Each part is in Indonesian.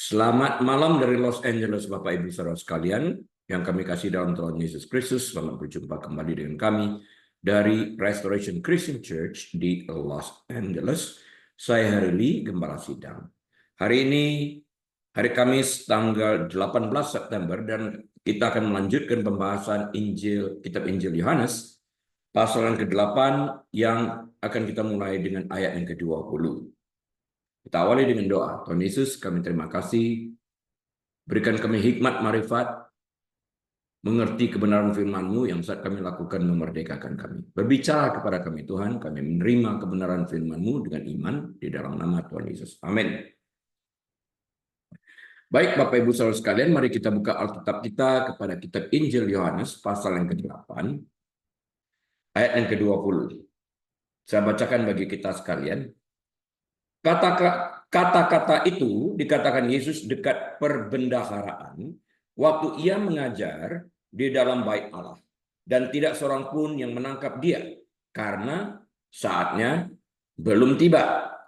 Selamat malam dari Los Angeles, Bapak Ibu Saudara sekalian yang kami kasih dalam Tuhan Yesus Kristus. Selamat berjumpa kembali dengan kami dari Restoration Christian Church di Los Angeles. Saya Harry, Gembala Sidang. Hari ini hari Kamis tanggal 18 September dan kita akan melanjutkan pembahasan Kitab Injil Yohanes pasal yang ke-8 yang akan kita mulai dengan ayat yang ke-20. Kita awali dengan doa. Tuhan Yesus, kami terima kasih. Berikan kami hikmat marifat, mengerti kebenaran firman-Mu yang saat kami lakukan memerdekakan kami. Berbicara kepada kami Tuhan, kami menerima kebenaran firman-Mu dengan iman di dalam nama Tuhan Yesus. Amin. Baik Bapak Ibu Saudara sekalian, mari kita buka Alkitab kita kepada kitab Injil Yohanes pasal yang ke-8, ayat yang ke-20. Saya bacakan bagi kita sekalian. Kata-kata itu dikatakan Yesus dekat perbendaharaan waktu ia mengajar di dalam bait Allah, dan tidak seorang pun yang menangkap dia karena saatnya belum tiba.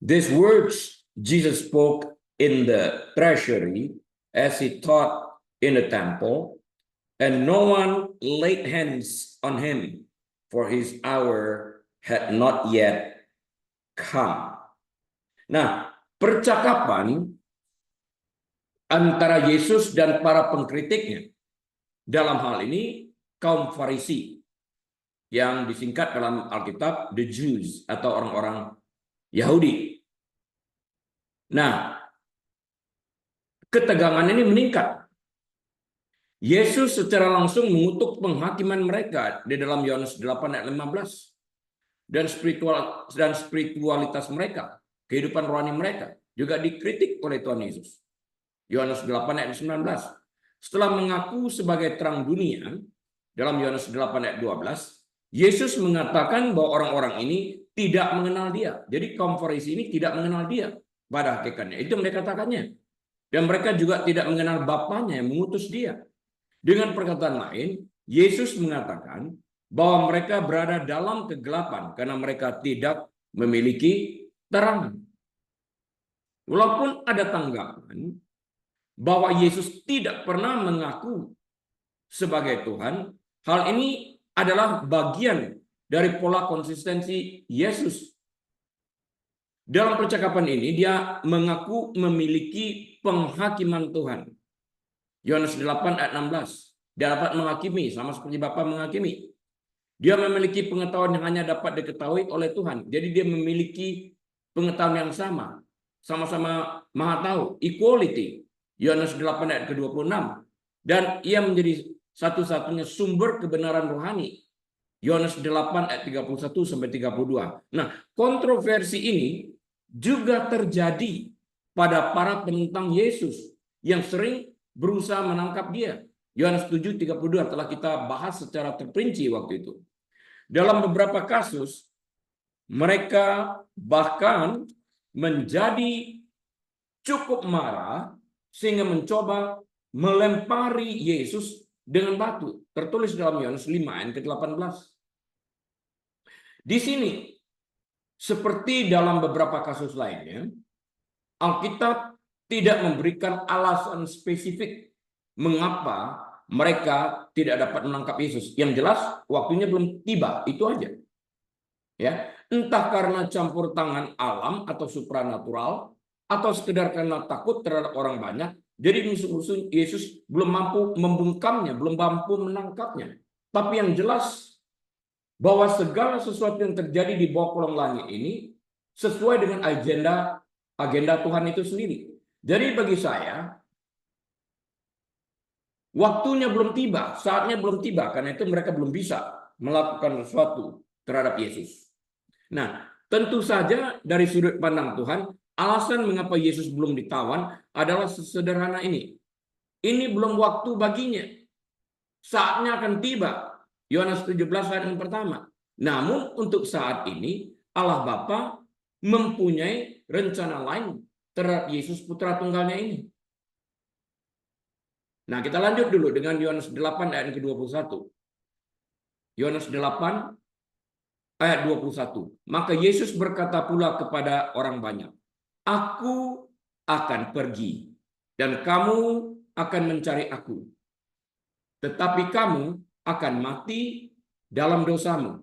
These words Jesus spoke in the treasury as he taught in the temple, and no one laid hands on him, for his hour had not yet come. Nah, percakapan antara Yesus dan para pengkritiknya, dalam hal ini kaum Farisi, yang disingkat dalam Alkitab the Jews atau orang-orang Yahudi. Nah, ketegangan ini meningkat. Yesus secara langsung mengutuk penghakiman mereka di dalam Yohanes 8 ayat 15 dan spiritualitas mereka. Kehidupan rohani mereka juga dikritik oleh Tuhan Yesus. Yohanes 8 ayat 19. Setelah mengaku sebagai terang dunia, dalam Yohanes 8 ayat 12, Yesus mengatakan bahwa orang-orang ini tidak mengenal dia. Jadi kaum Farisi ini tidak mengenal dia pada hakikatnya. Itu mereka katakannya. Dan mereka juga tidak mengenal Bapanya yang mengutus dia. Dengan perkataan lain, Yesus mengatakan bahwa mereka berada dalam kegelapan karena mereka tidak memiliki terang. Walaupun ada tanggapan bahwa Yesus tidak pernah mengaku sebagai Tuhan, hal ini adalah bagian dari pola konsistensi Yesus. Dalam percakapan ini dia mengaku memiliki penghakiman Tuhan. Yohanes 8 ayat 16. Dia dapat menghakimi sama seperti Bapa menghakimi. Dia memiliki pengetahuan yang hanya dapat diketahui oleh Tuhan. Jadi dia memiliki pengetahuan yang sama. Sama-sama maha tahu. Equality. Yohanes 8 ayat ke-26. Dan ia menjadi satu-satunya sumber kebenaran rohani. Yohanes 8 ayat 31 sampai 32. Nah, kontroversi ini juga terjadi pada para penentang Yesus yang sering berusaha menangkap dia. Yohanes 7:32 telah kita bahas secara terperinci waktu itu. Dalam beberapa kasus, mereka bahkan menjadi cukup marah sehingga mencoba melempari Yesus dengan batu. Tertulis dalam Yohanes 5 ayat ke-18. Di sini, seperti dalam beberapa kasus lainnya, Alkitab tidak memberikan alasan spesifik mengapa mereka tidak dapat menangkap Yesus. Yang jelas waktunya belum tiba, itu aja. Ya, entah karena campur tangan alam atau supranatural atau sekedar karena takut terhadap orang banyak, jadi musuh-musuh Yesus belum mampu membungkamnya, belum mampu menangkapnya. Tapi yang jelas bahwa segala sesuatu yang terjadi di bawah kolong langit ini sesuai dengan agenda Tuhan itu sendiri. Jadi bagi saya, waktunya belum tiba, saatnya belum tiba, karena itu mereka belum bisa melakukan sesuatu terhadap Yesus. Nah, tentu saja dari sudut pandang Tuhan, alasan mengapa Yesus belum ditawan adalah sesederhana ini. Ini belum waktu baginya. Saatnya akan tiba. Yohanes 17 ayat yang pertama. Namun untuk saat ini, Allah Bapa mempunyai rencana lain terhadap Yesus putra tunggalnya ini. Nah, kita lanjut dulu dengan Yohanes 8 ayat ke-21. Yohanes 8 ayat 21. Maka Yesus berkata pula kepada orang banyak, "Aku akan pergi dan kamu akan mencari aku. Tetapi kamu akan mati dalam dosamu.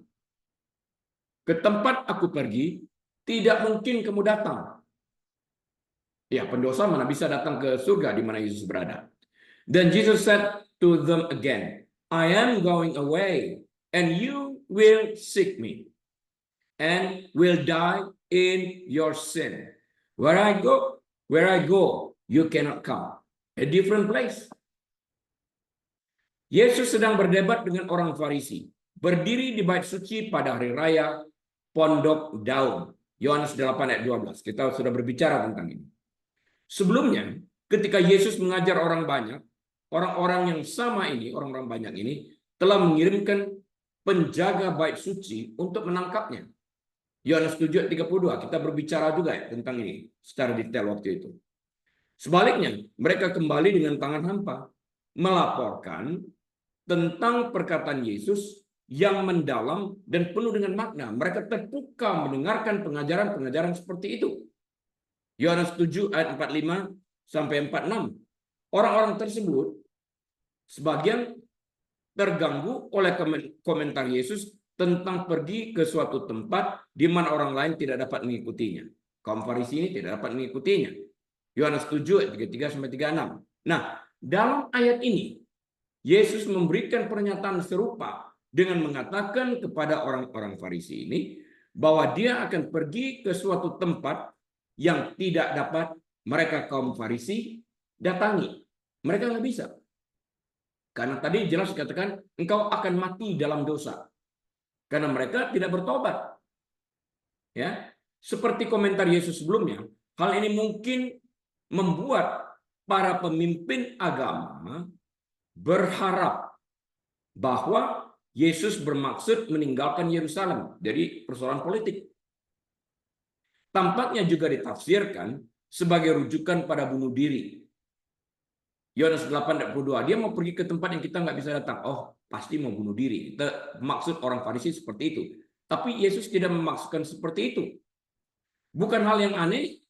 Ke tempat aku pergi, tidak mungkin kamu datang. Ya, pendosa mana bisa datang ke surga di mana Yesus berada. Then Jesus said to them again, I am going away, and you will seek me, and will die in your sin. Where I go, you cannot come. A different place. Yesus sedang berdebat dengan orang Farisi, berdiri di bait suci pada hari raya Pondok Daun. Yohanes 8 ayat 12. Kita sudah berbicara tentang ini. Sebelumnya, ketika Yesus mengajar orang banyak, orang-orang yang sama ini, orang-orang banyak ini, telah mengirimkan penjaga bait suci untuk menangkapnya. Yohanes 7 ayat 32, kita berbicara juga ya tentang ini secara detail waktu itu. Sebaliknya, mereka kembali dengan tangan hampa, melaporkan tentang perkataan Yesus yang mendalam dan penuh dengan makna. Mereka terpukau mendengarkan pengajaran-pengajaran seperti itu. Yohanes 7 ayat 45 sampai 46. Orang-orang tersebut sebagian terganggu oleh komentar Yesus tentang pergi ke suatu tempat di mana orang lain tidak dapat mengikutinya. Kaum Farisi ini tidak dapat mengikutinya. Yohanes 7 ayat 33 sampai 36. Nah, dalam ayat ini Yesus memberikan pernyataan serupa dengan mengatakan kepada orang-orang Farisi ini bahwa dia akan pergi ke suatu tempat yang tidak dapat mereka kaum Farisi datangi. Mereka nggak bisa. Karena tadi jelas dikatakan engkau akan mati dalam dosa. Karena mereka tidak bertobat. Ya, seperti komentar Yesus sebelumnya, hal ini mungkin membuat para pemimpin agama berharap bahwa Yesus bermaksud meninggalkan Yerusalem. Jadi persoalan politik. Tampaknya juga ditafsirkan sebagai rujukan pada bunuh diri. Yohanes 8:22, dia mau pergi ke tempat yang kita nggak bisa datang. Oh, pasti mau bunuh diri. Maksud orang Farisi seperti itu. Tapi Yesus tidak memaksudkan seperti itu. Bukan hal yang aneh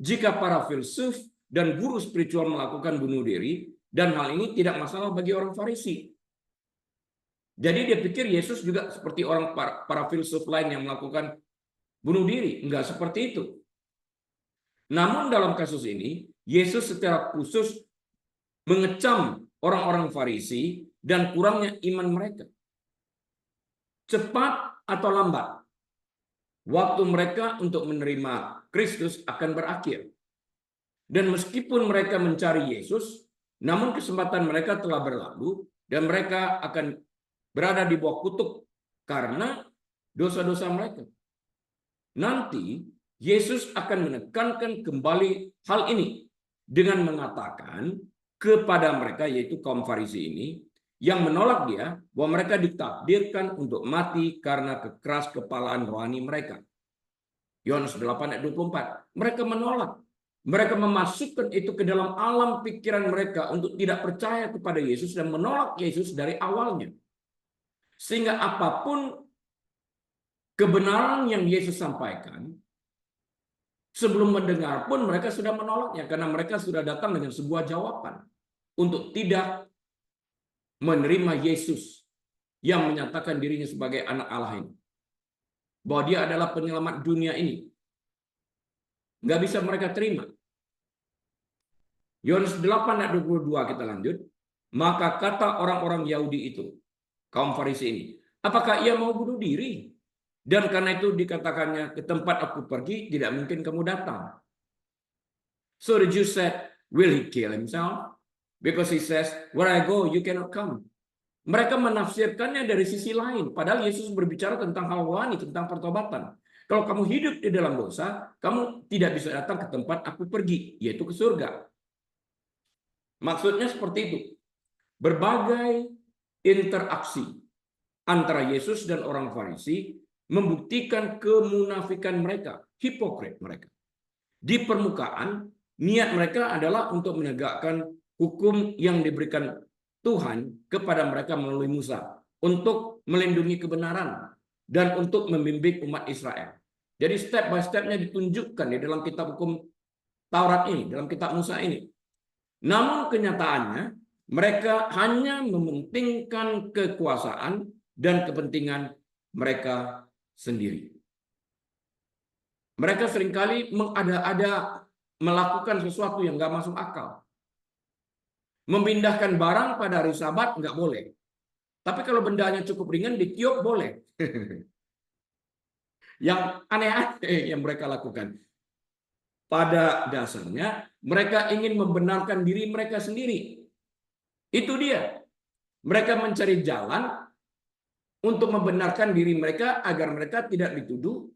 jika para filsuf dan guru spiritual melakukan bunuh diri, dan hal ini tidak masalah bagi orang Farisi. Jadi dia pikir Yesus juga seperti orang para filsuf lain yang melakukan bunuh diri. Enggak seperti itu. Namun dalam kasus ini, Yesus secara khusus mengecam orang-orang Farisi dan kurangnya iman mereka. Cepat atau lambat, waktu mereka untuk menerima Kristus akan berakhir. Dan meskipun mereka mencari Yesus, namun kesempatan mereka telah berlalu dan mereka akan berada di bawah kutuk karena dosa-dosa mereka. Nanti Yesus akan menekankan kembali hal ini dengan mengatakan kepada mereka, yaitu kaum Farisi ini, yang menolak dia, bahwa mereka ditakdirkan untuk mati karena kekeras kepalaan rohani mereka. Yohanes 8 ayat 24. Mereka menolak. Mereka memasukkan itu ke dalam alam pikiran mereka untuk tidak percaya kepada Yesus dan menolak Yesus dari awalnya. Sehingga apapun kebenaran yang Yesus sampaikan, sebelum mendengar pun mereka sudah menolaknya karena mereka sudah datang dengan sebuah jawaban untuk tidak menerima Yesus yang menyatakan dirinya sebagai anak Allah ini. Bahwa dia adalah penyelamat dunia ini. Nggak bisa mereka terima. Yohanes 8 ayat 22 kita lanjut. Maka kata orang-orang Yahudi itu, kaum Farisi ini, apakah ia mau bunuh diri? Dan karena itu dikatakannya, ke tempat aku pergi, tidak mungkin kamu datang. So the Jews said, will he kill himself? Because he says, where I go, you cannot come. Mereka menafsirkannya dari sisi lain. Padahal Yesus berbicara tentang hal rohani, tentang pertobatan. Kalau kamu hidup di dalam dosa, kamu tidak bisa datang ke tempat aku pergi, yaitu ke surga. Maksudnya seperti itu. Berbagai interaksi antara Yesus dan orang Farisi membuktikan kemunafikan mereka, hipokrit mereka. Di permukaan, niat mereka adalah untuk menegakkan hukum yang diberikan Tuhan kepada mereka melalui Musa untuk melindungi kebenaran dan untuk membimbing umat Israel. Jadi step by stepnya ditunjukkan di dalam kitab hukum Taurat ini, dalam kitab Musa ini. Namun kenyataannya mereka hanya mementingkan kekuasaan dan kepentingan mereka sendiri. Mereka seringkali mengada-ada melakukan sesuatu yang nggak masuk akal. Memindahkan barang pada hari Sabat nggak boleh. Tapi kalau bendanya cukup ringan, ditiup boleh. Yang aneh-aneh yang mereka lakukan. Pada dasarnya, mereka ingin membenarkan diri mereka sendiri. Itu dia. Mereka mencari jalan untuk membenarkan diri mereka agar mereka tidak dituduh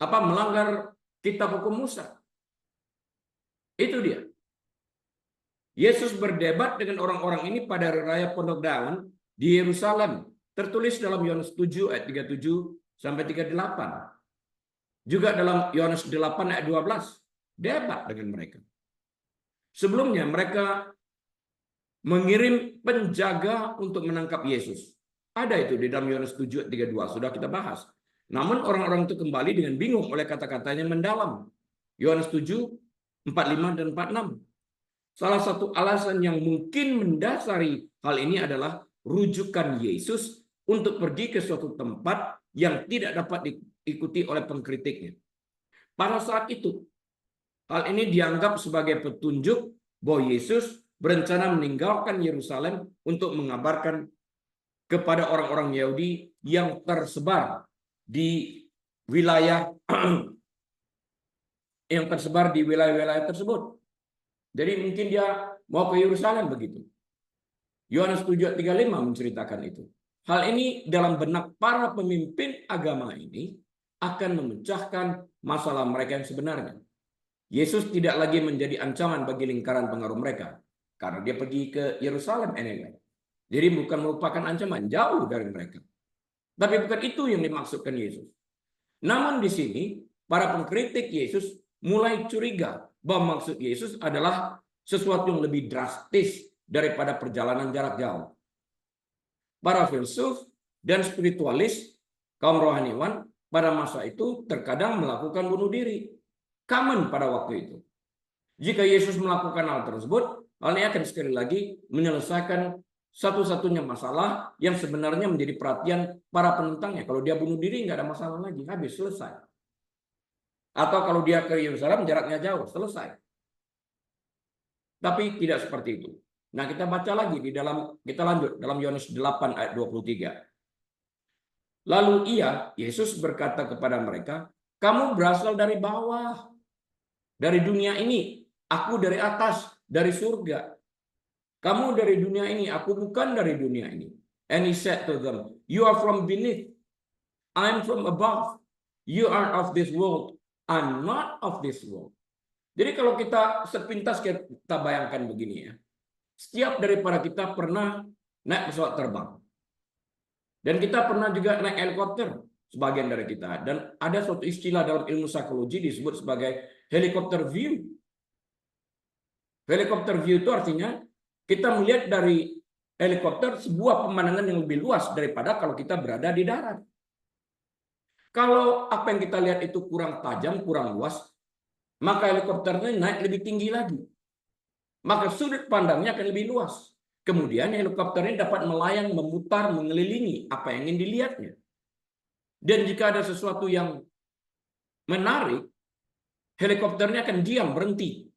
melanggar kitab hukum Musa. Itu dia. Yesus berdebat dengan orang-orang ini pada hari raya Pondok Daun di Yerusalem. Tertulis dalam Yohanes 7 ayat 37 sampai 38. Juga dalam Yohanes 8 ayat 12. Debat dengan mereka. Sebelumnya mereka mengirim penjaga untuk menangkap Yesus. Ada itu di dalam Yohanes 7 ayat 32. Sudah kita bahas. Namun orang-orang itu kembali dengan bingung oleh kata-katanya mendalam. Yohanes 7, 45 dan 46. Salah satu alasan yang mungkin mendasari hal ini adalah rujukan Yesus untuk pergi ke suatu tempat yang tidak dapat diikuti oleh pengkritiknya. Pada saat itu, hal ini dianggap sebagai petunjuk bahwa Yesus berencana meninggalkan Yerusalem untuk mengabarkan kepada orang-orang Yahudi yang tersebar di wilayah wilayah-wilayah tersebut. Jadi mungkin dia mau ke Yerusalem begitu. Yohanes 7:35 menceritakan itu. Hal ini dalam benak para pemimpin agama ini akan memecahkan masalah mereka yang sebenarnya. Yesus tidak lagi menjadi ancaman bagi lingkaran pengaruh mereka karena dia pergi ke Yerusalem anyway. Jadi bukan merupakan ancaman, jauh dari mereka. Tapi bukan itu yang dimaksudkan Yesus. Namun di sini para pengkritik Yesus mulai curiga bahwa maksud Yesus adalah sesuatu yang lebih drastis daripada perjalanan jarak jauh. Para filsuf dan spiritualis kaum rohaniwan pada masa itu terkadang melakukan bunuh diri. Common pada waktu itu. Jika Yesus melakukan hal tersebut, hal ini akan sekali lagi menyelesaikan satu-satunya masalah yang sebenarnya menjadi perhatian para penentangnya. Kalau dia bunuh diri nggak ada masalah lagi, habis, selesai. Atau kalau dia ke Yerusalem jaraknya jauh, selesai. Tapi tidak seperti itu. Nah, kita baca lagi kita lanjut dalam Yohanes 8 ayat 23. Lalu Yesus berkata kepada mereka, kamu berasal dari bawah, dari dunia ini. Aku dari atas, dari surga. Kamu dari dunia ini, aku bukan dari dunia ini. And he said to them, you are from beneath, I'm from above. You are of this world, I'm not of this world. Jadi kalau kita sepintas kita bayangkan begini ya. Setiap daripada kita pernah naik pesawat terbang. Dan kita pernah juga naik helikopter, sebagian dari kita. Dan ada suatu istilah dalam ilmu psikologi disebut sebagai helikopter view. Helikopter view itu artinya kita melihat dari helikopter sebuah pemandangan yang lebih luas daripada kalau kita berada di darat. Kalau apa yang kita lihat itu kurang tajam, kurang luas, maka helikopternya naik lebih tinggi lagi. Maka sudut pandangnya akan lebih luas. Kemudian helikopter ini dapat melayang, memutar, mengelilingi apa yang ingin dilihatnya. Dan jika ada sesuatu yang menarik, helikopternya akan diam, berhenti.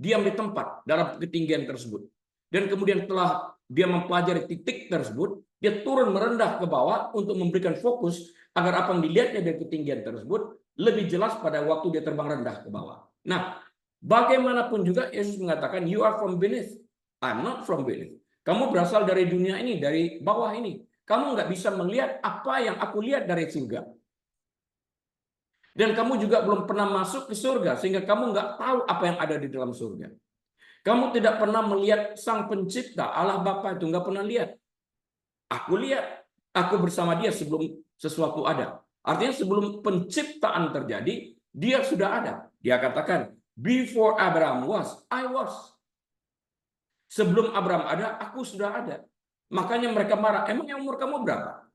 Diam di tempat dalam ketinggian tersebut. Dan kemudian setelah dia mempelajari titik tersebut, dia turun merendah ke bawah untuk memberikan fokus agar apa yang dilihatnya dari ketinggian tersebut lebih jelas pada waktu dia terbang rendah ke bawah. Nah, bagaimanapun juga Yesus mengatakan, you are from beneath, I'm not from beneath. Kamu berasal dari dunia ini, dari bawah ini. Kamu nggak bisa melihat apa yang aku lihat dari surga. Dan kamu juga belum pernah masuk ke surga, sehingga kamu nggak tahu apa yang ada di dalam surga. Kamu tidak pernah melihat Sang Pencipta, Allah Bapa itu, nggak pernah lihat. Aku lihat, aku bersama dia sebelum sesuatu ada. Artinya sebelum penciptaan terjadi, dia sudah ada. Dia katakan, before Abraham was, I was. Sebelum Abraham ada, aku sudah ada. Makanya mereka marah, emang yang umur kamu berapa?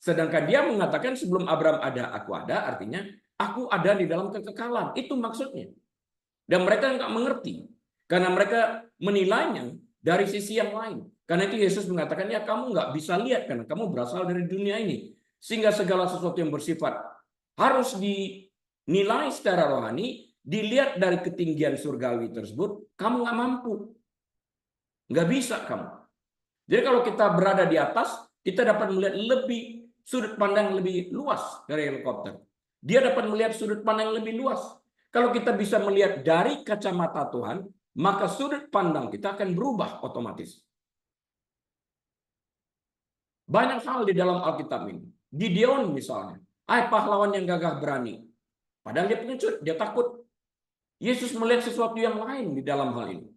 Sedangkan dia mengatakan sebelum Abraham ada, aku ada, artinya aku ada di dalam kekekalan. Itu maksudnya. Dan mereka nggak mengerti. Karena mereka menilainya dari sisi yang lain. Karena itu Yesus mengatakan, ya kamu nggak bisa lihat karena kamu berasal dari dunia ini. Sehingga segala sesuatu yang bersifat harus dinilai secara rohani, dilihat dari ketinggian surgawi tersebut, kamu nggak mampu. Nggak bisa kamu. Jadi kalau kita berada di atas, kita dapat melihat lebih sudut pandang lebih luas dari helikopter. Dia dapat melihat sudut pandang yang lebih luas. Kalau kita bisa melihat dari kacamata Tuhan, maka sudut pandang kita akan berubah otomatis. Banyak hal di dalam Alkitab ini. Gideon misalnya, pahlawan yang gagah berani. Padahal dia pengecut, dia takut. Yesus melihat sesuatu yang lain di dalam hal ini.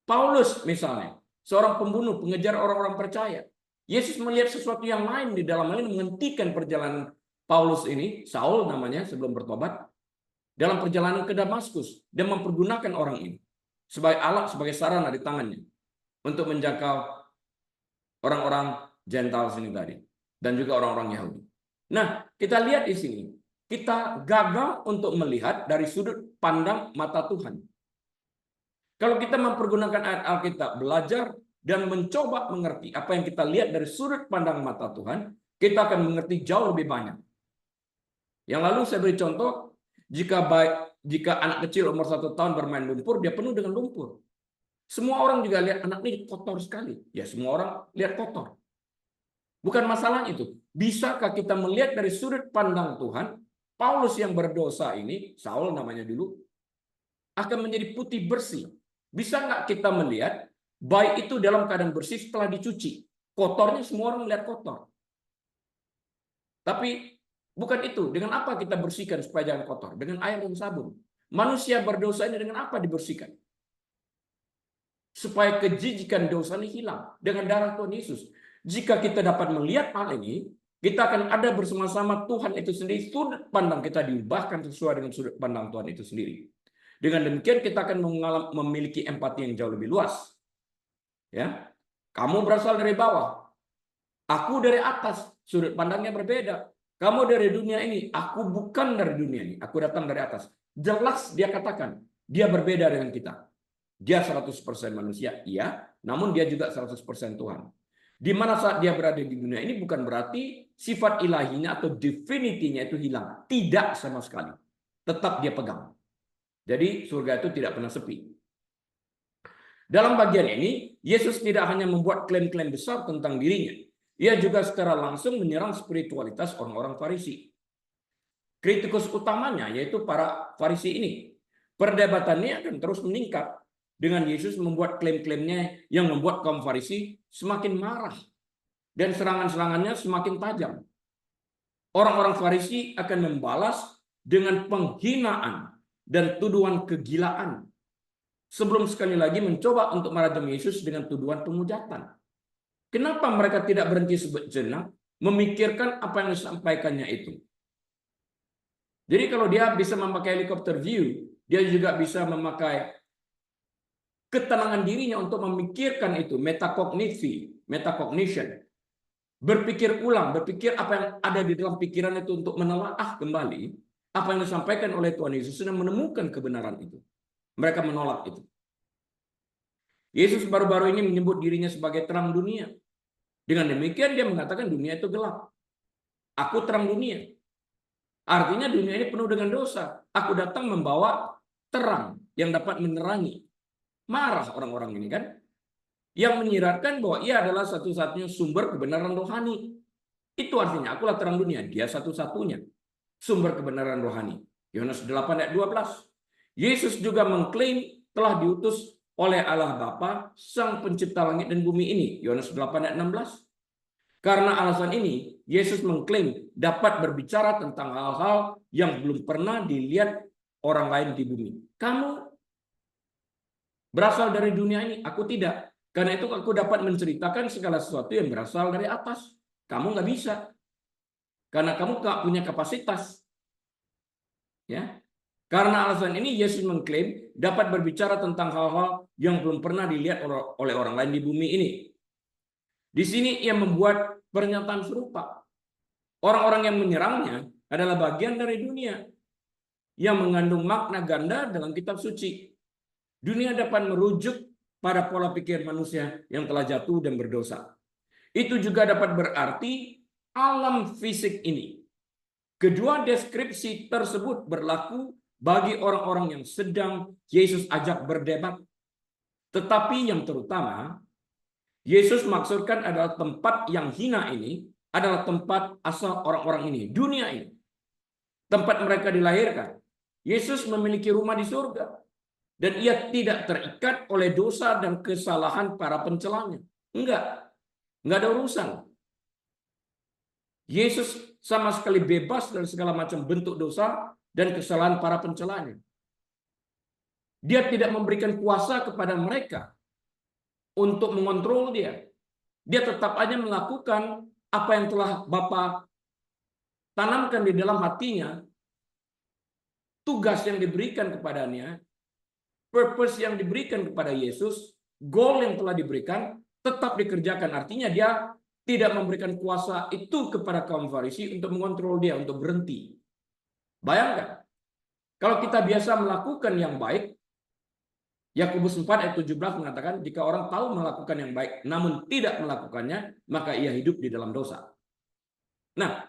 Paulus misalnya, seorang pembunuh, pengejar orang-orang percaya. Yesus melihat sesuatu yang lain di dalam hal ini, menghentikan perjalanan Paulus ini, Saul namanya sebelum bertobat, dalam perjalanan ke Damaskus, dan mempergunakan orang ini sebagai alat, sebagai sarana di tangannya untuk menjangkau orang-orang Gentile sini tadi, dan juga orang-orang Yahudi. Nah, kita lihat di sini, kita gagal untuk melihat dari sudut pandang mata Tuhan. Kalau kita mempergunakan ayat Alkitab, belajar dan mencoba mengerti apa yang kita lihat dari sudut pandang mata Tuhan, kita akan mengerti jauh lebih banyak. Yang lalu saya beri contoh, jika anak kecil umur 1 tahun bermain lumpur, dia penuh dengan lumpur. Semua orang juga lihat anak ini kotor sekali. Ya, semua orang lihat kotor. Bukan masalah itu. Bisakah kita melihat dari sudut pandang Tuhan, Paulus yang berdosa ini, Saul namanya dulu, akan menjadi putih bersih. Bisa nggak kita melihat baik itu dalam keadaan bersih setelah dicuci? Kotornya semua orang melihat kotor. Tapi bukan itu. Dengan apa kita bersihkan supaya jangan kotor? Dengan air dan sabun. Manusia berdosa ini dengan apa dibersihkan? Supaya kejijikan dosa ini hilang dengan darah Tuhan Yesus. Jika kita dapat melihat hal ini, kita akan ada bersama-sama Tuhan itu sendiri. Sudut pandang kita diubahkan sesuai dengan sudut pandang Tuhan itu sendiri. Dengan demikian kita akan memiliki empati yang jauh lebih luas. Ya, kamu berasal dari bawah, aku dari atas, sudut pandangnya berbeda. Kamu dari dunia ini, aku bukan dari dunia ini, aku datang dari atas. Jelas dia katakan, dia berbeda dengan kita. Dia 100% manusia, iya, namun dia juga 100% Tuhan. Di mana saat dia berada di dunia ini bukan berarti sifat ilahinya atau divinitinya itu hilang. Tidak sama sekali. Tetap dia pegang. Jadi surga itu tidak pernah sepi. Dalam bagian ini, Yesus tidak hanya membuat klaim-klaim besar tentang dirinya. Ia juga secara langsung menyerang spiritualitas orang-orang Farisi. Kritikus utamanya yaitu para Farisi ini. Perdebatannya akan terus meningkat dengan Yesus membuat klaim-klaimnya yang membuat kaum Farisi semakin marah. Dan serangan-serangannya semakin tajam. Orang-orang Farisi akan membalas dengan penghinaan dan tuduhan kegilaan. Sebelum sekali lagi mencoba untuk merajam Yesus dengan tuduhan pemujatan. Kenapa mereka tidak berhenti sejenak memikirkan apa yang disampaikannya itu? Jadi kalau dia bisa memakai helikopter view, dia juga bisa memakai ketenangan dirinya untuk memikirkan itu, metacognition. Berpikir ulang, berpikir apa yang ada di dalam pikiran itu untuk menelaah kembali apa yang disampaikan oleh Tuhan Yesus dan menemukan kebenaran itu. Mereka menolak itu. Yesus baru-baru ini menyebut dirinya sebagai terang dunia. Dengan demikian dia mengatakan dunia itu gelap. Aku terang dunia. Artinya dunia ini penuh dengan dosa. Aku datang membawa terang yang dapat menerangi. Marah orang-orang ini kan. Yang menyiratkan bahwa ia adalah satu-satunya sumber kebenaran rohani. Itu artinya akulah terang dunia. Dia satu-satunya sumber kebenaran rohani. Yohanes 8 ayat 12. Yesus juga mengklaim telah diutus oleh Allah Bapa, Sang Pencipta langit dan bumi ini. Yohanes 8 ayat 16. Karena alasan ini, Yesus mengklaim dapat berbicara tentang hal-hal yang belum pernah dilihat orang lain di bumi. Kamu berasal dari dunia ini, aku tidak. Karena itu aku dapat menceritakan segala sesuatu yang berasal dari atas. Kamu nggak bisa. Karena kamu nggak punya kapasitas. Ya. Karena alasan ini Yesus mengklaim dapat berbicara tentang hal-hal yang belum pernah dilihat oleh orang lain di bumi ini. Di sini ia membuat pernyataan serupa. Orang-orang yang menyerangnya adalah bagian dari dunia. yang mengandung makna ganda dalam kitab suci. Dunia dapat merujuk pada pola pikir manusia yang telah jatuh dan berdosa. Itu juga dapat berarti alam fisik ini. Kedua deskripsi tersebut berlaku bagi orang-orang yang sedang Yesus ajak berdebat. Tetapi yang terutama, Yesus maksudkan adalah tempat yang hina ini adalah tempat asal orang-orang ini, dunia ini. Tempat mereka dilahirkan. Yesus memiliki rumah di surga. Dan ia tidak terikat oleh dosa dan kesalahan para pencelanya. Enggak ada urusan. Yesus sama sekali bebas dari segala macam bentuk dosa dan kesalahan para pencelanya. Dia tidak memberikan kuasa kepada mereka untuk mengontrol dia. Dia tetap aja melakukan apa yang telah Bapa tanamkan di dalam hatinya, tugas yang diberikan kepadanya, purpose yang diberikan kepada Yesus, goal yang telah diberikan, tetap dikerjakan. Artinya dia tidak memberikan kuasa itu kepada kaum Farisi untuk mengontrol dia, untuk berhenti. Bayangkan, kalau kita biasa melakukan yang baik, Yakobus 4 ayat 17 mengatakan, jika orang tahu melakukan yang baik, namun tidak melakukannya, maka ia hidup di dalam dosa. Nah,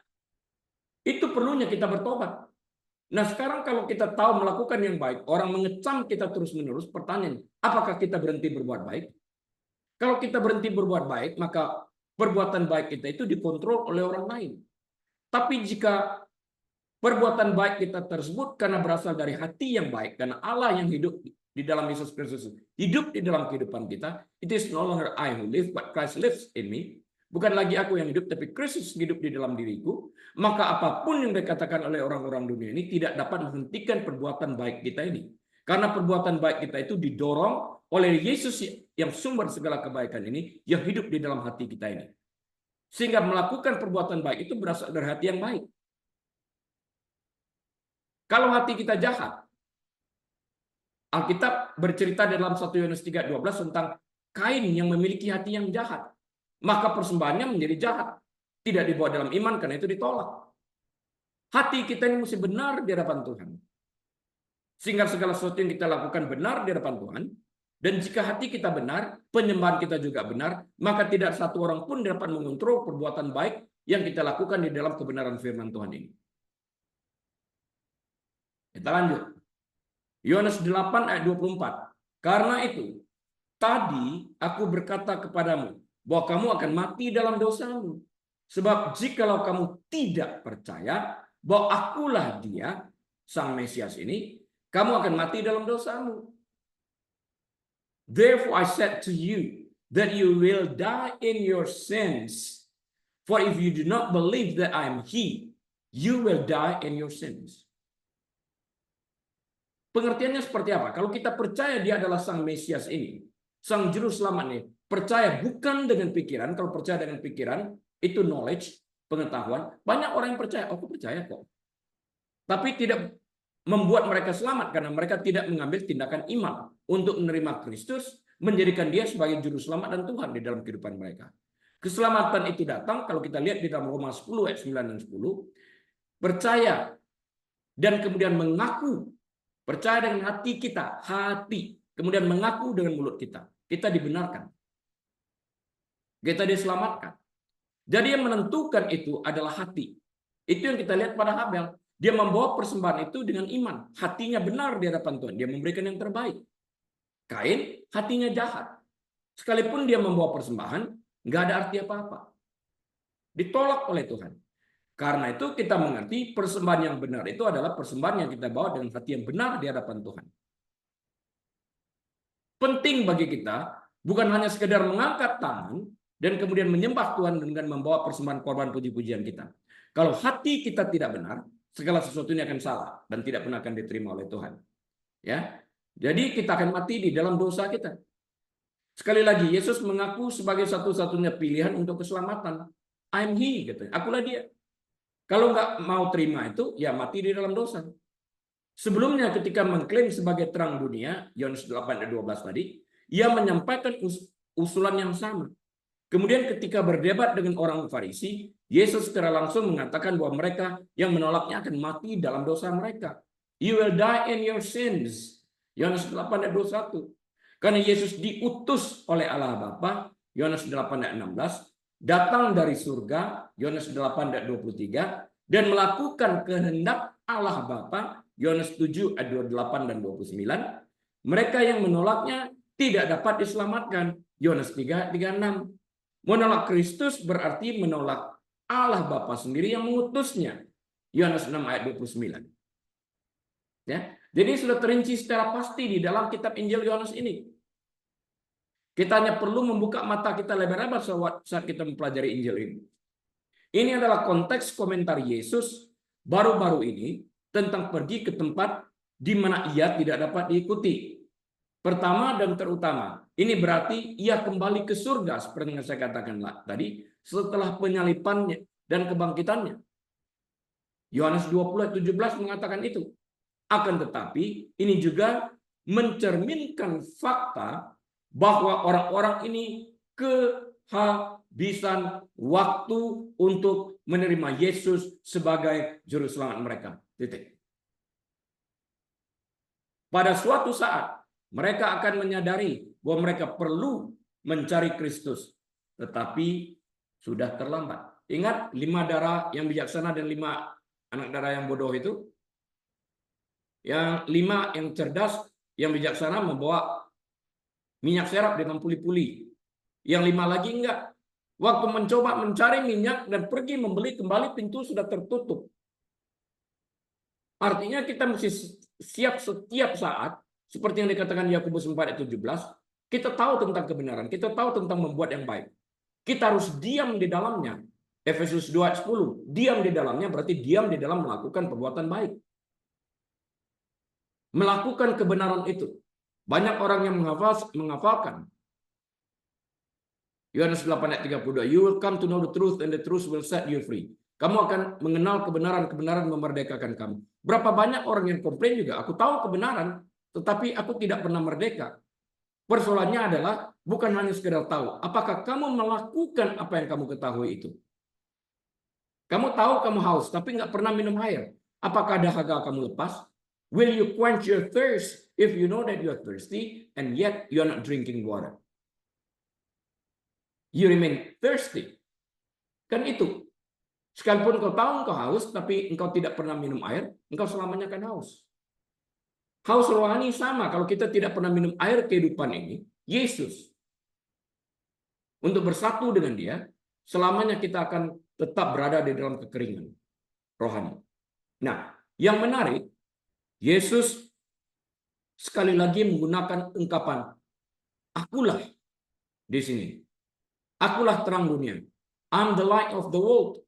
itu perlunya kita bertobat. Nah, sekarang kalau kita tahu melakukan yang baik, orang mengecam kita terus-menerus, pertanyaannya, apakah kita berhenti berbuat baik? Kalau kita berhenti berbuat baik, maka perbuatan baik kita itu dikontrol oleh orang lain. Tapi jika perbuatan baik kita tersebut karena berasal dari hati yang baik, karena Allah yang hidup di dalam Yesus Kristus, hidup di dalam kehidupan kita, it is no longer I who live, but Christ lives in me. Bukan lagi aku yang hidup, tapi Kristus hidup di dalam diriku. Maka apapun yang dikatakan oleh orang-orang dunia ini tidak dapat menghentikan perbuatan baik kita ini. Karena perbuatan baik kita itu didorong oleh Yesus yang sumber segala kebaikan ini, yang hidup di dalam hati kita ini. Sehingga melakukan perbuatan baik itu berasal dari hati yang baik. Kalau hati kita jahat, Alkitab bercerita dalam 1 Yohanes 3:12 tentang Kain yang memiliki hati yang jahat. Maka persembahannya menjadi jahat. Tidak dibawa dalam iman, karena itu ditolak. Hati kita ini mesti benar di hadapan Tuhan. Sehingga segala sesuatu yang kita lakukan benar di hadapan Tuhan. Dan jika hati kita benar, penyembahan kita juga benar, maka tidak satu orang pun dapat mengontrol perbuatan baik yang kita lakukan di dalam kebenaran firman Tuhan ini. Kita lanjut. Yohanes 8 ayat 24. Karena itu, tadi aku berkata kepadamu, bahwa kamu akan mati dalam dosamu. Sebab jikalau kamu tidak percaya bahwa akulah dia, Sang Mesias ini, kamu akan mati dalam dosamu. Therefore I said to you that you will die in your sins. For if you do not believe that I am He, you will die in your sins. Pengertiannya seperti apa? Kalau kita percaya dia adalah Sang Mesias ini, Sang Juru Selamat ini, percaya bukan dengan pikiran. Kalau percaya dengan pikiran, itu knowledge, pengetahuan. Banyak orang yang percaya, aku percaya kok. Tapi tidak membuat mereka selamat, karena mereka tidak mengambil tindakan iman untuk menerima Kristus, menjadikan dia sebagai Juru Selamat dan Tuhan di dalam kehidupan mereka. Keselamatan itu datang, kalau kita lihat di dalam Roma 10 ayat 9 dan 10, percaya dan kemudian mengaku, percaya dengan hati kita, kemudian mengaku dengan mulut kita dibenarkan. Kita diselamatkan. Jadi yang menentukan itu adalah hati. Itu yang kita lihat pada Habel. Dia membawa persembahan itu dengan iman. Hatinya benar di hadapan Tuhan. Dia memberikan yang terbaik. Kain, hatinya jahat. Sekalipun dia membawa persembahan, nggak ada arti apa-apa. Ditolak oleh Tuhan. Karena itu kita mengerti persembahan yang benar itu adalah persembahan yang kita bawa dengan hati yang benar di hadapan Tuhan. Penting bagi kita bukan hanya sekedar mengangkat tangan dan kemudian menyembah Tuhan dengan membawa persembahan korban puji-pujian kita. Kalau hati kita tidak benar, segala sesuatu ini akan salah dan tidak pernah akan diterima oleh Tuhan. Ya, jadi kita akan mati di dalam dosa kita. Sekali lagi, Yesus mengaku sebagai satu-satunya pilihan untuk keselamatan. I'm He, gitu. Akulah dia. Kalau nggak mau terima itu, ya mati di dalam dosa. Sebelumnya ketika mengklaim sebagai terang dunia, Yohanes 8:12 tadi, ia menyampaikan usulan yang sama. Kemudian ketika berdebat dengan orang Farisi, Yesus secara langsung mengatakan bahwa mereka yang menolaknya akan mati dalam dosa mereka. You will die in your sins. Yohanes 8 ayat 21. Karena Yesus diutus oleh Allah Bapa, Yohanes 8 ayat 16, datang dari surga, Yohanes 8 ayat 23, dan melakukan kehendak Allah Bapa, Yohanes 7 ayat 28 dan 29. Mereka yang menolaknya tidak dapat diselamatkan, Yohanes 3 ayat 36. Menolak Kristus berarti menolak Allah Bapa sendiri yang mengutusnya, Yohanes 6 ayat 29. Ya, jadi sudah terinci secara pasti di dalam kitab Injil Yohanes ini. Kita hanya perlu membuka mata kita lebar-lebar saat kita mempelajari Injil ini. Ini adalah konteks komentar Yesus baru-baru ini tentang pergi ke tempat di mana ia tidak dapat diikuti. Pertama dan terutama, ini berarti ia kembali ke surga seperti yang saya katakan tadi setelah penyalipannya dan kebangkitannya. Yohanes 20:17 mengatakan itu. Akan tetapi ini juga mencerminkan fakta bahwa orang-orang ini kehabisan waktu untuk menerima Yesus sebagai juru selamat mereka. Titik. Pada suatu saat mereka akan menyadari bahwa mereka perlu mencari Kristus, tetapi sudah terlambat. Ingat 5 darah yang bijaksana dan 5 anak darah yang bodoh itu? Yang 5 yang cerdas, yang bijaksana membawa minyak serap dengan puli-puli. Yang 5 lagi enggak. Waktu mencoba mencari minyak dan pergi membeli kembali, pintu sudah tertutup. Artinya kita mesti siap setiap saat, seperti yang dikatakan Yakobus 4 ayat 17, kita tahu tentang kebenaran, kita tahu tentang membuat yang baik. Kita harus diam di dalamnya. Efesus 2 ayat 10, diam di dalamnya berarti diam di dalam melakukan perbuatan baik. Melakukan kebenaran itu. Banyak orang yang menghafalkan. Yohanes 8 ayat 32. You will come to know the truth and the truth will set you free. Kamu akan mengenal kebenaran memerdekakan kamu. Berapa banyak orang yang komplain juga, aku tahu kebenaran, tetapi aku tidak pernah merdeka. Persoalannya adalah bukan hanya sekedar tahu. Apakah kamu melakukan apa yang kamu ketahui itu? Kamu tahu kamu haus, tapi nggak pernah minum air. Apakah dahaga kamu lepas? Will you quench your thirst if you know that you are thirsty and yet you are not drinking water? You remain thirsty. Kan itu. Sekalipun kau tahu engkau haus, tapi engkau tidak pernah minum air, engkau selamanya akan haus. Haus rohani sama. Kalau kita tidak pernah minum air kehidupan ini, Yesus, untuk bersatu dengan Dia, selamanya kita akan tetap berada di dalam kekeringan rohani. Nah, yang menarik, Yesus sekali lagi menggunakan ungkapan akulah di sini. Akulah terang dunia. I'm the light of the world.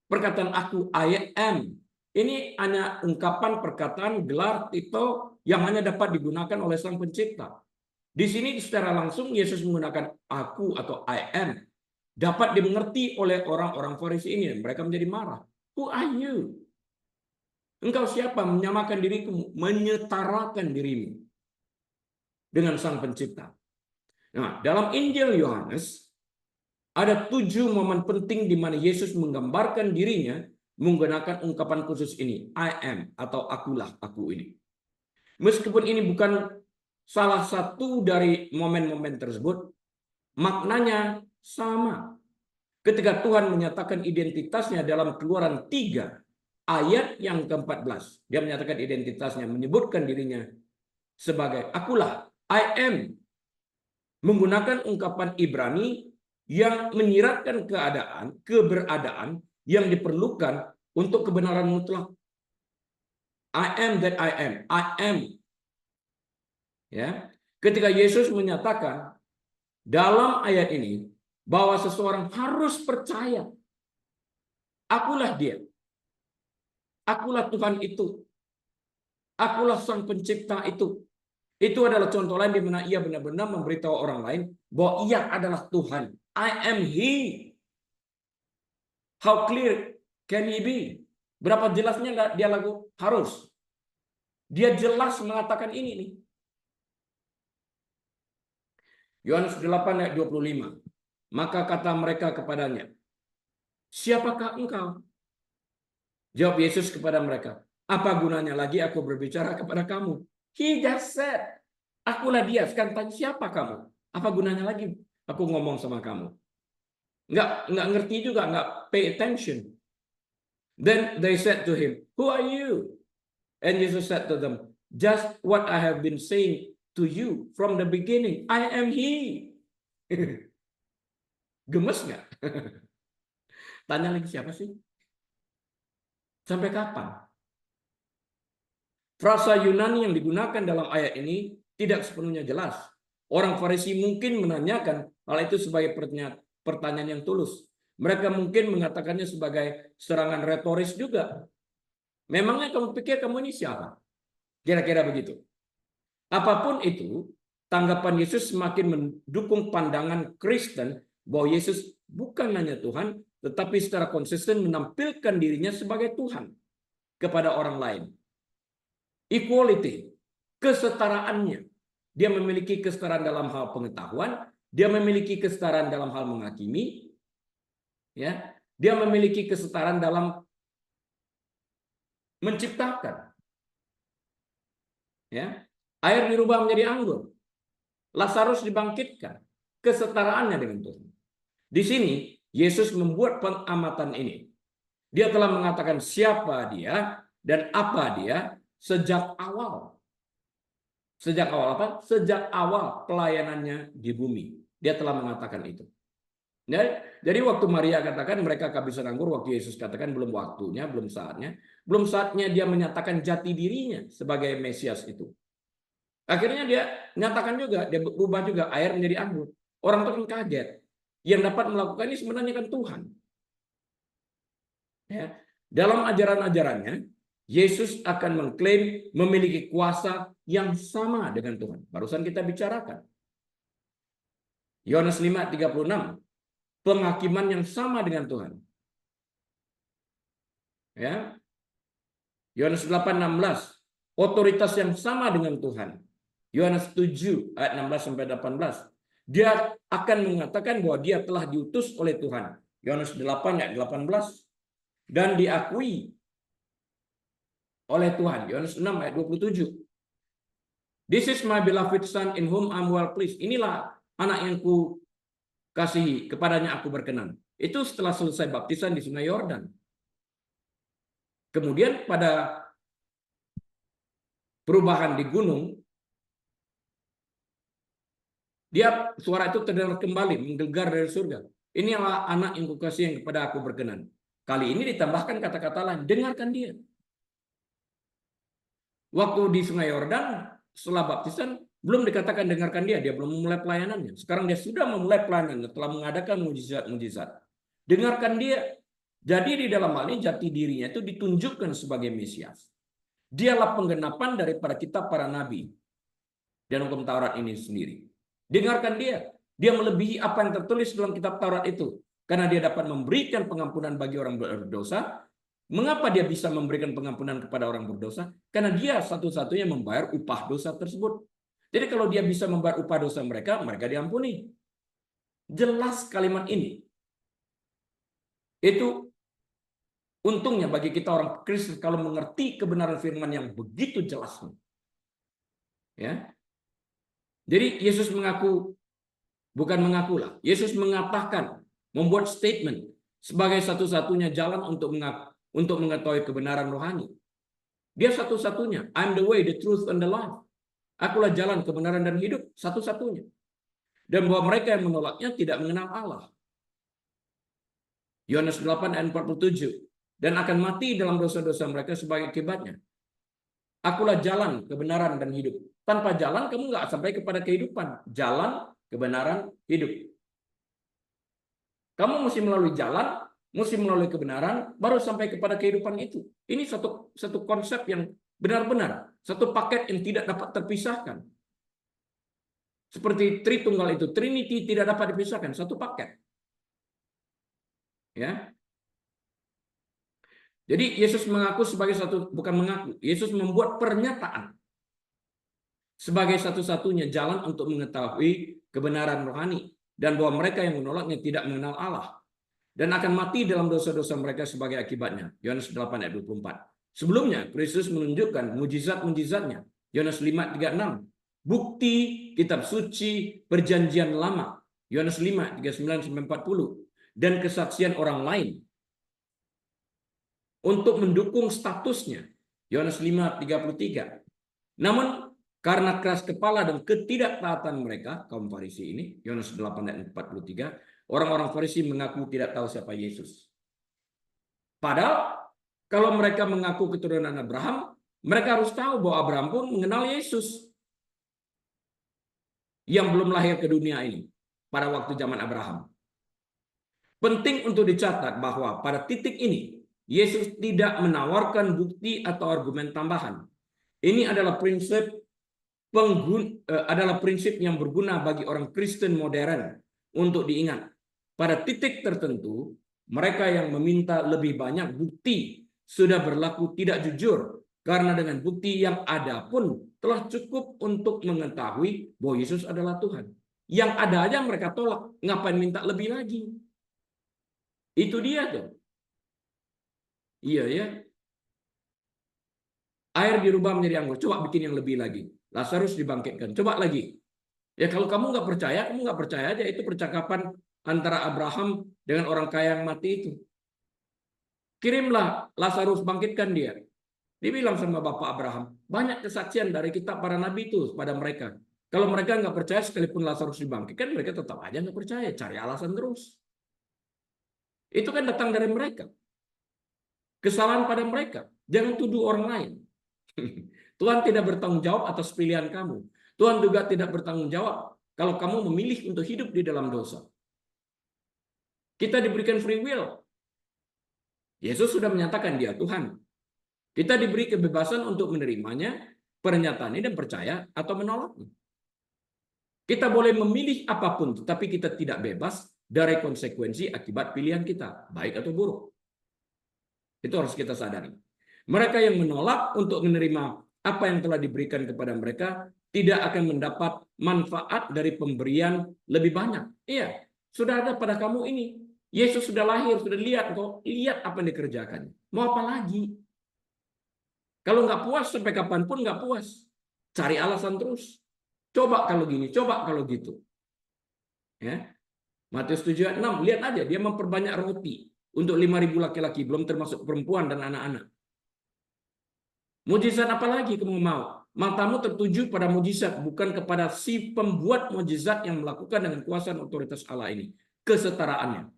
Perkataan aku, I am. Ini hanya ungkapan perkataan gelar titel yang hanya dapat digunakan oleh Sang Pencipta. Di sini secara langsung Yesus menggunakan aku atau I am. Dapat dimengerti oleh orang-orang Farisi ini. Mereka menjadi marah. Who are you? Engkau siapa? Menyamakan diriku, menyetarakan dirimu dengan Sang Pencipta. Nah, dalam Injil Yohanes ada 7 momen penting di mana Yesus menggambarkan dirinya menggunakan ungkapan khusus ini, I am atau akulah aku ini. Meskipun ini bukan salah satu dari momen-momen tersebut, maknanya sama. Ketika Tuhan menyatakan identitasnya dalam Keluaran 3 ayat yang ke-14, dia menyatakan identitasnya, menyebutkan dirinya sebagai akulah, I am, menggunakan ungkapan Ibrani yang menyiratkan keberadaan yang diperlukan untuk kebenaran mutlak. I am that I am. I am. Ya. Ketika Yesus menyatakan dalam ayat ini bahwa seseorang harus percaya, akulah Dia. Akulah Tuhan itu. Akulah Sang Pencipta itu. Itu adalah contoh lain di mana ia benar-benar memberitahu orang lain bahwa ia adalah Tuhan. I am He. How clear can He be? Berapa jelasnya dia lagu harus. Dia jelas mengatakan ini nih. Yohanes 8 ayat 25. Maka kata mereka kepadanya, siapakah engkau? Jawab Yesus kepada mereka, Apa gunanya lagi aku berbicara kepada kamu? He just said, akulah dia. Sekarang tanya siapa kamu? Apa gunanya lagi aku ngomong sama kamu? Nggak ngerti juga, nggak pay attention. Then they said to him, who are you? And Jesus said to them, just what I have been saying to you from the beginning. I am he. Gemes nggak? Tanya lagi siapa sih? Sampai kapan? Frasa Yunani yang digunakan dalam ayat ini tidak sepenuhnya jelas. Orang Farisi mungkin menanyakan hal itu sebagai pertanyaan yang tulus. Mereka mungkin mengatakannya sebagai serangan retoris juga. Memangnya kamu pikir kamu ini siapa? Kira-kira begitu. Apapun itu, tanggapan Yesus semakin mendukung pandangan Kristen bahwa Yesus bukan hanya Tuhan, tetapi secara konsisten menampilkan dirinya sebagai Tuhan kepada orang lain. Equality, kesetaraannya. Dia memiliki kesetaraan dalam hal pengetahuan, dia memiliki kesetaraan dalam hal menghakimi, ya. Dia memiliki kesetaraan dalam menciptakan. Ya. Air dirubah menjadi anggur. Lazarus dibangkitkan. Kesetaraannya dengan Tuhan. Di sini Yesus membuat pengamatan ini. Dia telah mengatakan siapa dia dan apa dia sejak awal. Sejak awal apa? Sejak awal pelayanannya di bumi. Dia telah mengatakan itu. Jadi waktu Maria katakan mereka kehabisan anggur, waktu Yesus katakan belum waktunya, belum saatnya dia menyatakan jati dirinya sebagai Mesias itu. Akhirnya dia nyatakan juga, dia berubah juga air menjadi anggur. Orang itu kan kaget. Yang dapat melakukan ini sebenarnya kan Tuhan. Ya. Dalam ajaran-ajarannya, Yesus akan mengklaim memiliki kuasa yang sama dengan Tuhan. Barusan kita bicarakan. Yohanes 5:36, penghakiman yang sama dengan Tuhan. Ya. Yohanes 8:16, otoritas yang sama dengan Tuhan. Yohanes 7 ayat 16 sampai 18. Dia akan mengatakan bahwa dia telah diutus oleh Tuhan. Yohanes 8 ayat 18 dan diakui oleh Tuhan. Yohanes 6 ayat 27. This is my beloved son in whom I'm well pleased. Inilah anak yang ku kasihi, kepadanya aku berkenan. Itu setelah selesai baptisan di Sungai Yordan. Kemudian pada perubahan di gunung, dia suara itu terdengar kembali menggelegar dari surga. Inilah anak yang kukasihi yang kepada aku berkenan. Kali ini ditambahkan kata-kata lain, dengarkan dia. Waktu di Sungai Yordan setelah baptisan belum dikatakan dengarkan dia belum memulai pelayanannya. Sekarang dia sudah memulai pelayanannya, telah mengadakan mujizat-mujizat. Dengarkan dia. Jadi di dalam hal ini jati dirinya itu ditunjukkan sebagai Mesias. Dialah penggenapan daripada kitab para nabi dan hukum Taurat ini sendiri. Dengarkan dia. Dia melebihi apa yang tertulis dalam kitab Taurat itu. Karena dia dapat memberikan pengampunan bagi orang berdosa. Mengapa dia bisa memberikan pengampunan kepada orang berdosa? Karena dia satu-satunya membayar upah dosa tersebut. Jadi kalau dia bisa membayar upah dosa mereka, mereka diampuni. Jelas kalimat ini. Itu untungnya bagi kita orang Kristen kalau mengerti kebenaran firman yang begitu jelas. Ya. Jadi Yesus mengaku, bukan mengakulah. Yesus mengatakan, membuat statement sebagai satu-satunya jalan untuk mengetahui kebenaran rohani. Dia satu-satunya. I'm the way, the truth, and the life. Akulah jalan, kebenaran, dan hidup. Satu-satunya. Dan bahwa mereka yang menolaknya tidak mengenal Allah. Yohanes 8 ayat 47. Dan akan mati dalam dosa-dosa mereka sebagai akibatnya. Akulah jalan, kebenaran, dan hidup. Tanpa jalan kamu nggak sampai kepada kehidupan. Jalan, kebenaran, hidup. Kamu mesti melalui jalan, mesti melalui kebenaran, baru sampai kepada kehidupan itu. Ini satu konsep yang benar-benar. Satu paket yang tidak dapat terpisahkan. Seperti Tritunggal itu. Trinity tidak dapat dipisahkan. Satu paket. Ya. Jadi Yesus mengaku sebagai bukan mengaku. Yesus membuat pernyataan. Sebagai satu-satunya jalan untuk mengetahui kebenaran rohani. Dan bahwa mereka yang menolaknya tidak mengenal Allah. Dan akan mati dalam dosa-dosa mereka sebagai akibatnya. Yohanes 8 ayat 24. Sebelumnya, Kristus menunjukkan mujizat-mujizatnya. Yohanes 5:36. Bukti kitab suci perjanjian lama. Yohanes 5:39-40. Dan kesaksian orang lain untuk mendukung statusnya. Yohanes 5:33. Namun karena keras kepala dan ketidaktaatan mereka, kaum Farisi ini, Yohanes 8:43, orang-orang Farisi mengaku tidak tahu siapa Yesus. Padahal kalau mereka mengaku keturunan Abraham, mereka harus tahu bahwa Abraham pun mengenal Yesus yang belum lahir ke dunia ini pada waktu zaman Abraham. Penting untuk dicatat bahwa pada titik ini, Yesus tidak menawarkan bukti atau argumen tambahan. Ini adalah prinsip yang berguna bagi orang Kristen modern untuk diingat. Pada titik tertentu, mereka yang meminta lebih banyak bukti sudah berlaku tidak jujur, karena dengan bukti yang ada pun telah cukup untuk mengetahui bahwa Yesus adalah Tuhan. Yang ada aja mereka tolak, ngapain minta lebih lagi? Itu dia tuh. Iya ya. Air dirubah menjadi anggur. Coba bikin yang lebih lagi. Lazarus dibangkitkan. Coba lagi. Ya kalau kamu nggak percaya aja. Itu percakapan antara Abraham dengan orang kaya yang mati itu. Kirimlah Lazarus, bangkitkan dia. Dibilang sama Bapak Abraham, banyak kesaksian dari kitab para nabi itu pada mereka. Kalau mereka nggak percaya sekalipun Lazarus dibangkitkan, mereka tetap aja nggak percaya. Cari alasan terus. Itu kan datang dari mereka. Kesalahan pada mereka. Jangan tuduh orang lain. Tuhan tidak bertanggung jawab atas pilihan kamu. Tuhan juga tidak bertanggung jawab kalau kamu memilih untuk hidup di dalam dosa. Kita diberikan free will. Yesus sudah menyatakan dia Tuhan. Kita diberi kebebasan untuk menerimanya, pernyataan ini, dan percaya atau menolaknya. Kita boleh memilih apapun, tetapi kita tidak bebas dari konsekuensi akibat pilihan kita, baik atau buruk. Itu harus kita sadari. Mereka yang menolak untuk menerima apa yang telah diberikan kepada mereka tidak akan mendapat manfaat dari pemberian lebih banyak. Iya, sudah ada pada kamu ini. Yesus sudah lahir, sudah lihat kok, lihat apa yang dikerjakan. Mau apa lagi? Kalau nggak puas sampai kapanpun nggak puas, cari alasan terus. Coba kalau gini, coba kalau gitu. Ya, Matius 7:6, lihat aja dia memperbanyak roti untuk 5.000 laki-laki, belum termasuk perempuan dan anak-anak. Mujizat apa lagi kamu mau? Matamu tertuju pada mujizat, bukan kepada si pembuat mujizat yang melakukan dengan kuasa dan otoritas Allah ini. Kesetaraannya.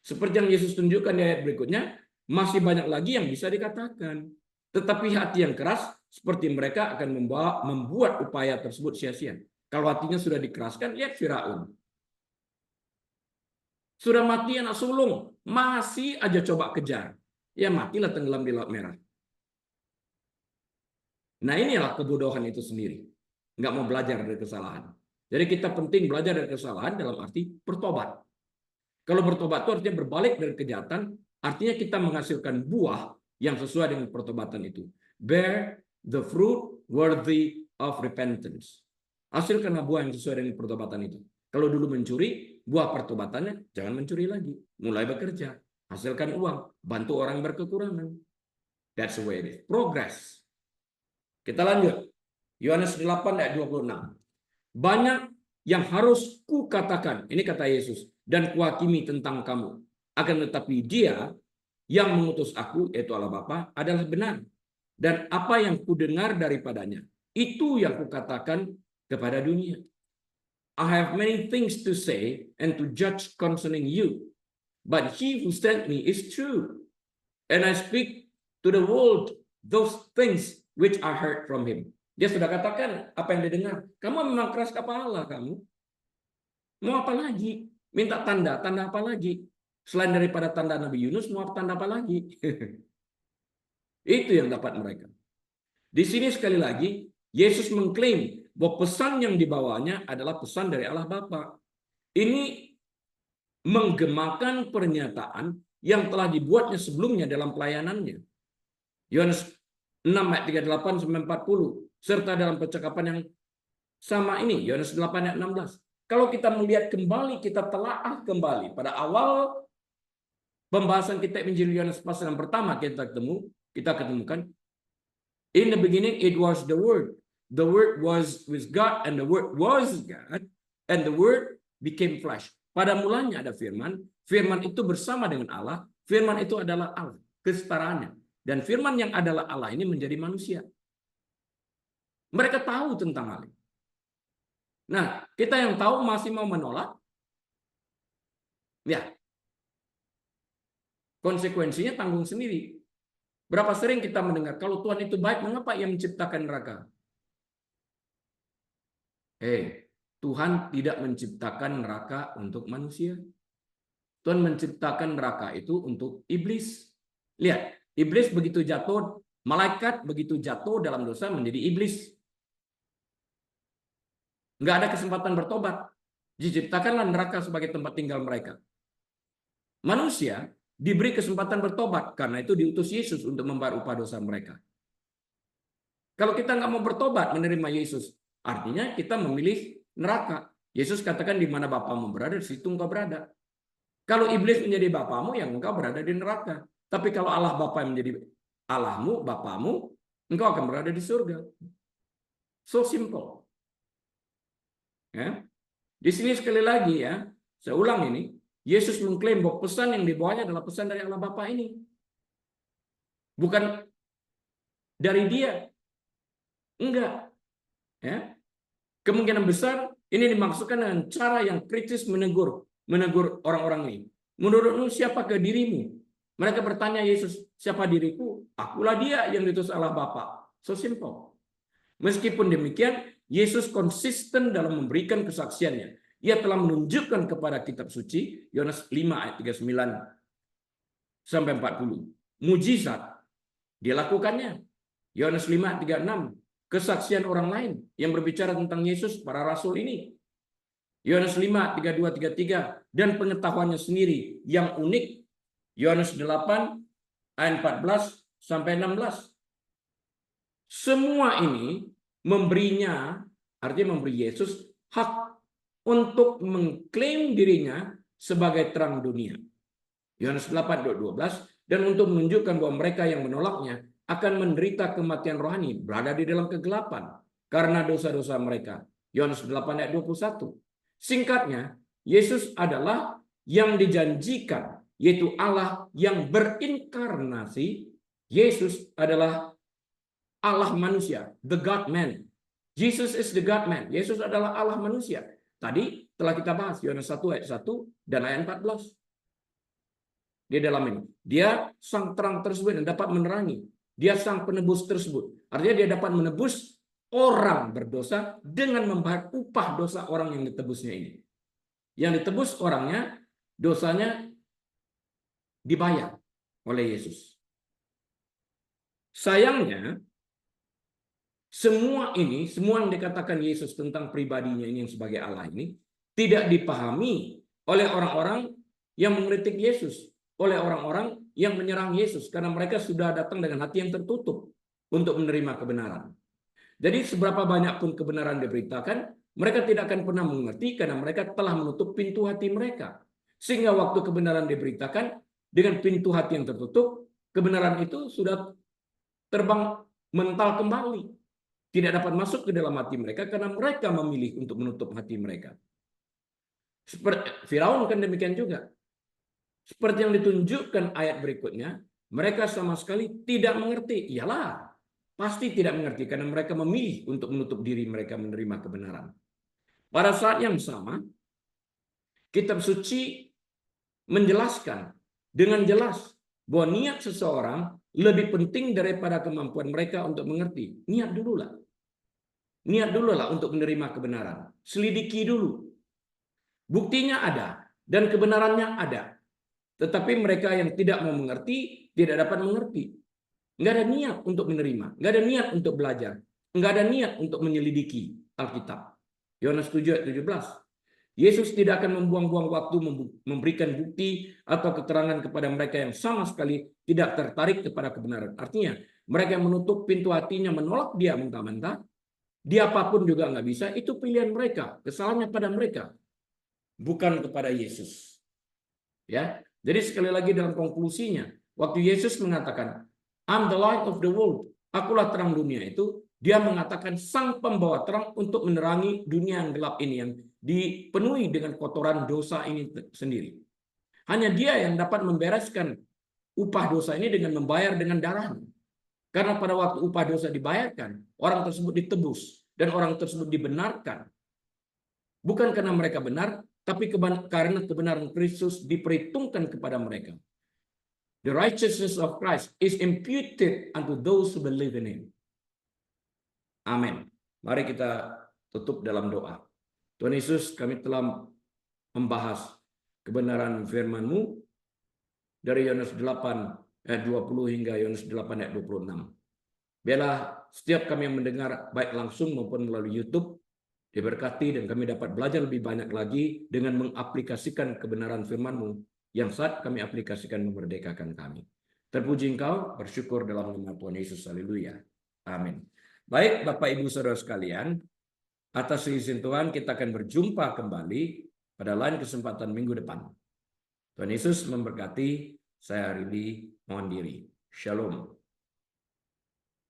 Seperti yang Yesus tunjukkan di ayat berikutnya, masih banyak lagi yang bisa dikatakan. Tetapi hati yang keras seperti mereka akan membuat upaya tersebut sia-sia. Kalau hatinya sudah dikeraskan, lihat Firaun. Sudah mati anak sulung, masih aja coba kejar. Ya matilah tenggelam di Laut Merah. Nah inilah kebodohan itu sendiri. Nggak mau belajar dari kesalahan. Jadi kita penting belajar dari kesalahan dalam arti bertobat. Kalau bertobat itu artinya berbalik dari kejahatan, artinya kita menghasilkan buah yang sesuai dengan pertobatan itu. Bear the fruit worthy of repentance. Hasilkanlah buah yang sesuai dengan pertobatan itu. Kalau dulu mencuri, buah pertobatannya jangan mencuri lagi. Mulai bekerja, hasilkan uang, bantu orang berkekurangan. That's the way it is. Progress. Kita lanjut. Yohanes 8:26. Banyak yang harus kukatakan, ini kata Yesus, dan kuhakimi tentang kamu. Akan tetapi dia yang mengutus aku, yaitu Allah Bapa, adalah benar. Dan apa yang kudengar daripadanya, itu yang kukatakan kepada dunia. I have many things to say and to judge concerning you. But he who sent me is true. And I speak to the world those things which I heard from him. Dia sudah katakan apa yang dia dengar. Kamu memang keras kepala kamu. Mau apa lagi? Minta tanda, tanda apa lagi? Selain daripada tanda Nabi Yunus, mau tanda apa lagi? Itu yang dapat mereka. Di sini sekali lagi, Yesus mengklaim bahwa pesan yang dibawanya adalah pesan dari Allah Bapa. Ini menggemakan pernyataan yang telah dibuatnya sebelumnya dalam pelayanannya. Yohanes 6:38-40, serta dalam percakapan yang sama ini, Yohanes 8:16. Kalau kita melihat kembali, kita telaah kembali pada awal pembahasan kitab Injil Yohanes pasal yang pertama kita ketemu, kita ketemukan, in the beginning it was the Word. The Word was with God, and the Word was God, and the Word became flesh. Pada mulanya ada firman, firman itu bersama dengan Allah, firman itu adalah Allah, kesetaraannya. Dan firman yang adalah Allah ini menjadi manusia. Mereka tahu tentang hal ini. Nah, kita yang tahu masih mau menolak, ya, konsekuensinya tanggung sendiri. Berapa sering kita mendengar, kalau Tuhan itu baik, mengapa Ia menciptakan neraka? Tuhan tidak menciptakan neraka untuk manusia. Tuhan menciptakan neraka itu untuk iblis. Lihat, iblis begitu jatuh, malaikat begitu jatuh dalam dosa menjadi iblis. Nggak ada kesempatan bertobat. Diciptakanlah neraka sebagai tempat tinggal mereka. Manusia diberi kesempatan bertobat, karena itu diutus Yesus untuk membayar upah dosa mereka. Kalau kita nggak mau bertobat menerima Yesus, artinya kita memilih neraka. Yesus katakan, di mana Bapamu berada, di situ engkau berada. Kalau iblis menjadi bapamu, yang engkau berada di neraka. Tapi kalau Allah Bapa yang menjadi Allahmu, Bapamu, engkau akan berada di surga. So simple. Ya. Di sini sekali lagi ya, saya ulang ini, Yesus mengklaim bahwa pesan yang dibawanya adalah pesan dari Allah Bapa ini. Bukan dari dia. Enggak. Ya. Kemungkinan besar ini dimaksudkan dengan cara yang kritis menegur orang-orang ini. Menurutmu siapakah dirimu? Mereka bertanya Yesus, siapa diriku? Akulah dia yang diutus Allah Bapa. So simple. Meskipun demikian, Yesus konsisten dalam memberikan kesaksiannya. Ia telah menunjukkan kepada kitab suci, Yohanes 5 ayat 39 sampai 40. Mujizat dia lakukannya. Yohanes 5 ayat 36. Kesaksian orang lain yang berbicara tentang Yesus, para rasul ini. Yohanes 5, 32, 33. Dan pengetahuannya sendiri yang unik. Yohanes 8, ayat 14 sampai 16. Semua ini memberinya, artinya memberi Yesus hak untuk mengklaim dirinya sebagai terang dunia. Yohanes 8, 12. Dan untuk menunjukkan bahwa mereka yang menolaknya akan menderita kematian rohani, berada di dalam kegelapan karena dosa-dosa mereka. Yohanes 8 ayat 21. Singkatnya, Yesus adalah yang dijanjikan, yaitu Allah yang berinkarnasi. Yesus adalah Allah manusia, the God man. Jesus is the God man. Yesus adalah Allah manusia. Tadi telah kita bahas Yohanes 1 ayat 1 dan ayat 14. Di dalam ini, dia sang terang tersebut yang dapat menerangi. Dia sang penebus tersebut. Artinya dia dapat menebus orang berdosa dengan membayar upah dosa orang yang ditebusnya ini. Yang ditebus orangnya, dosanya dibayar oleh Yesus. Sayangnya, semua yang dikatakan Yesus tentang pribadinya ini yang sebagai Allah ini, tidak dipahami oleh orang-orang yang mengkritik Yesus, oleh orang-orang yang menyerang Yesus, karena mereka sudah datang dengan hati yang tertutup untuk menerima kebenaran. Jadi seberapa banyak pun kebenaran diberitakan, mereka tidak akan pernah mengerti karena mereka telah menutup pintu hati mereka. Sehingga waktu kebenaran diberitakan dengan pintu hati yang tertutup, kebenaran itu sudah terbang mental kembali. Tidak dapat masuk ke dalam hati mereka karena mereka memilih untuk menutup hati mereka. Seperti Firaun kan demikian juga. Seperti yang ditunjukkan ayat berikutnya, mereka sama sekali tidak mengerti. Iyalah, pasti tidak mengerti karena mereka memilih untuk menutup diri mereka menerima kebenaran. Pada saat yang sama, kitab suci menjelaskan dengan jelas bahwa niat seseorang lebih penting daripada kemampuan mereka untuk mengerti. Niat dululah. Niat dululah untuk menerima kebenaran. Selidiki dulu. Buktinya ada dan kebenarannya ada. Tetapi mereka yang tidak mau mengerti, tidak dapat mengerti. Nggak ada niat untuk menerima. Nggak ada niat untuk belajar. Nggak ada niat untuk menyelidiki Alkitab. Yohanes 7 ayat 17. Yesus tidak akan membuang-buang waktu memberikan bukti atau keterangan kepada mereka yang sama sekali tidak tertarik kepada kebenaran. Artinya, mereka yang menutup pintu hatinya, menolak dia mentah-mentah, dia apapun juga nggak bisa, itu pilihan mereka. Kesalahannya pada mereka. Bukan kepada Yesus. Ya, jadi sekali lagi dalam konklusinya, waktu Yesus mengatakan, I'm the light of the world. Akulah terang dunia itu. Dia mengatakan sang pembawa terang untuk menerangi dunia yang gelap ini yang dipenuhi dengan kotoran dosa ini sendiri. Hanya dia yang dapat membereskan upah dosa ini dengan membayar dengan darahnya. Karena pada waktu upah dosa dibayarkan, orang tersebut ditebus dan orang tersebut dibenarkan. Bukan karena mereka benar, tapi karena kebenaran Kristus diperhitungkan kepada mereka. The righteousness of Christ is imputed unto those who believe in Him. Amin. Mari kita tutup dalam doa. Tuhan Yesus, kami telah membahas kebenaran firman-Mu dari Yohanes 8 ayat 20 hingga Yohanes 8 ayat 26. Biarlah setiap kami yang mendengar baik langsung maupun melalui YouTube diberkati dan kami dapat belajar lebih banyak lagi dengan mengaplikasikan kebenaran firman-Mu yang saat kami aplikasikan memerdekakan kami. Terpuji Engkau, bersyukur dalam nama Tuhan Yesus. Haleluya. Amin. Baik Bapak Ibu Saudara sekalian, atas izin Tuhan kita akan berjumpa kembali pada lain kesempatan minggu depan. Tuhan Yesus memberkati. Saya Ridi mohon diri. Shalom.